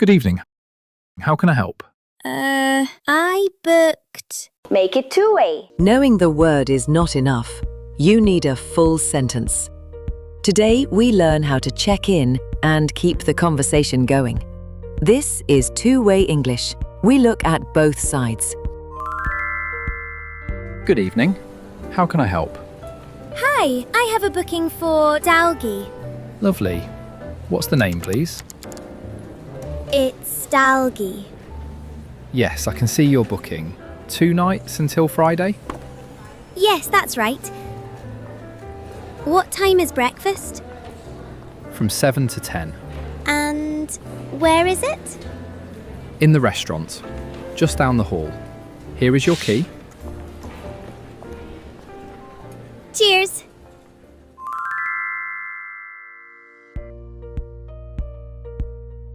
Good evening. How can I help? I booked. Make it two-way. Knowing the word is not enough. You need a full sentence. Today, we learn how to check in and keep the conversation going. This is Two-Way English. We look at both sides. Good evening. How can I help? Hi, I have a booking for Dalgi. Lovely. What's the name, please? It's Dalgi. Yes, I can see your booking. 2 nights until Friday? Yes, that's right. What time is breakfast? From 7 to 10. And where is it? In the restaurant. Just down the hall. Here is your key. Cheers.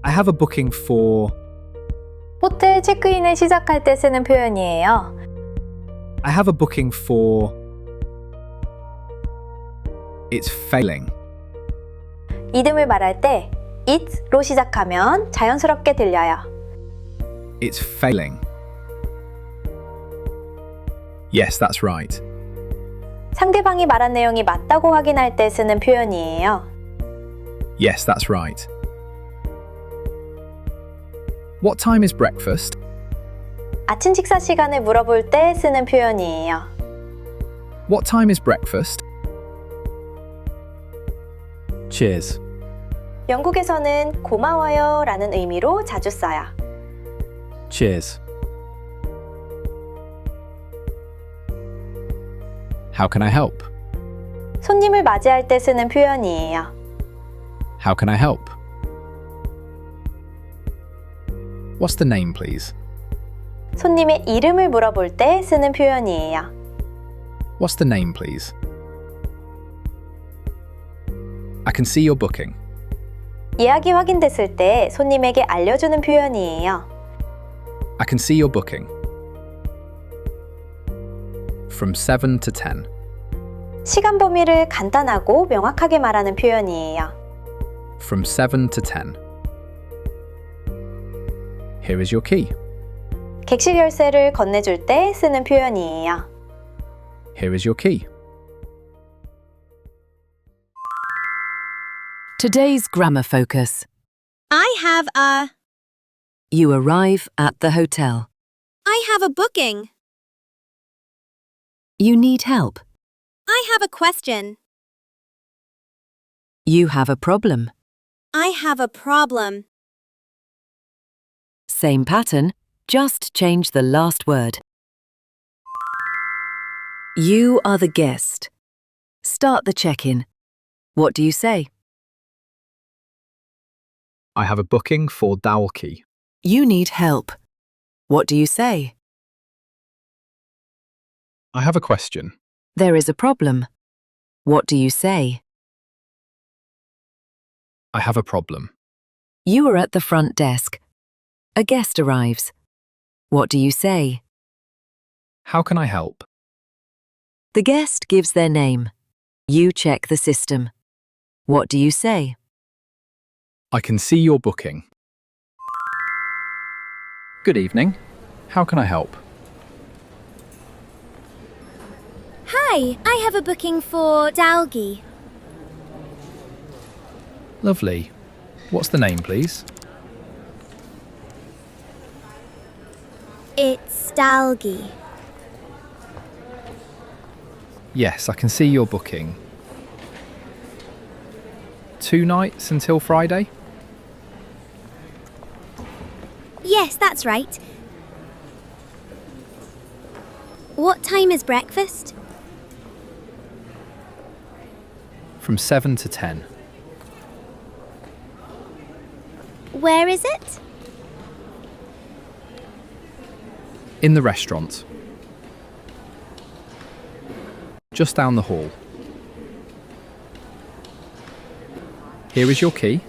I have a booking for... 호텔 체크인을 시작할 때 쓰는 표현이에요. I have a booking for... It's failing. 이름을 말할 때 it로 시작하면 자연스럽게 들려요. It's failing. Yes, that's right. 상대방이 말한 내용이 맞다고 확인할 때 쓰는 표현이에요. Yes, that's right. What time is breakfast? 아침 식사 시간을 물어볼 때 쓰는 표현이에요. What time is breakfast? Cheers. 영국에서는 고마워요 라는 의미로 자주 써요. Cheers. How can I help? 손님을 맞이할 때 쓰는 표현이에요. How can I help? What's the name, please? 손님의 이름을 물어볼 때 쓰는 표현이에요. What's the name, please? I can see your booking. 예약이 확인됐을 때 손님에게 알려주는 표현이에요. I can see your booking. From 7 to 10. 시간 범위를 간단하고 명확하게 말하는 표현이에요. From 7 to 10. Here is your key. 객실 열쇠를 건네줄 때 쓰는 표현이에요. Here is your key. Today's grammar focus. I have a... You arrive at the hotel. I have a booking. You need help. I have a question. You have a problem. I have a problem. Same pattern, just change the last word. You are the guest. Start the check-in. What do you say? I have a booking for Dalki. You need help. What do you say? I have a question. There is a problem. What do you say? I have a problem. You are at the front desk. A guest arrives. What do you say? How can I help? The guest gives their name. You check the system. What do you say? I can see your booking. Good evening. How can I help? Hi, I have a booking for Dalgi. Lovely. What's the name, please? It's Dalgi. Yes, I can see your booking. 2 nights until Friday? Yes, that's right. What time is breakfast? From 7 to 10. Where is it? In the restaurant. Just down the hall. Here is your key.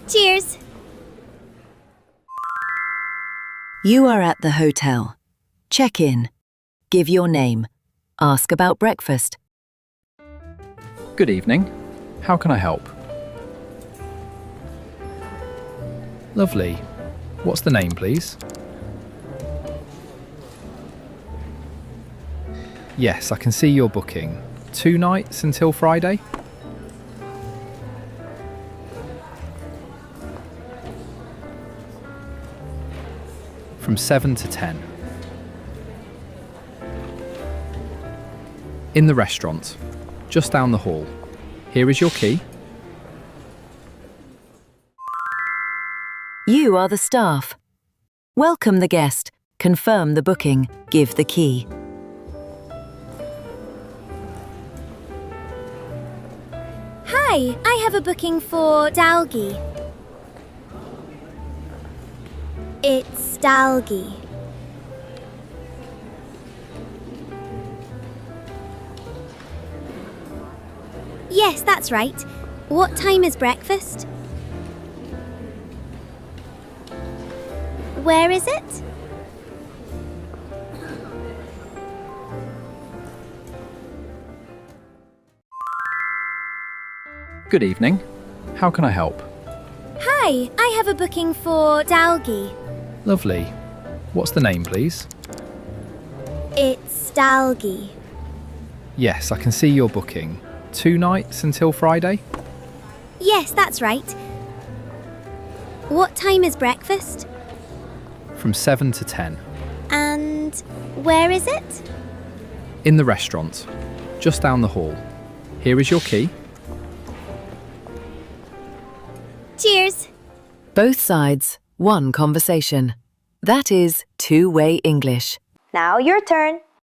Cheers. You are at the hotel. Check in. Give your name. Ask about breakfast. Good evening. How can I help? Lovely. What's the name, please? Yes, I can see your booking. 2 nights until Friday? From 7 to 10. In the restaurant, just down the hall. Here is your key. You are the staff. Welcome the guest. Confirm the booking. Give the key. Hi, I have a booking for Dalgi. It's Dalgi. Yes, that's right. What time is breakfast? Where is it? Good evening. How can I help? Hi, I have a booking for Dalgi. Lovely. What's the name, please? It's Dalgi. Yes, I can see your booking. 2 nights until Friday? Yes, that's right. What time is breakfast? From 7 to 10. And where is it? In the restaurant, just down the hall. Here is your key. Cheers. Both sides, one conversation. That is two-way English. Now your turn.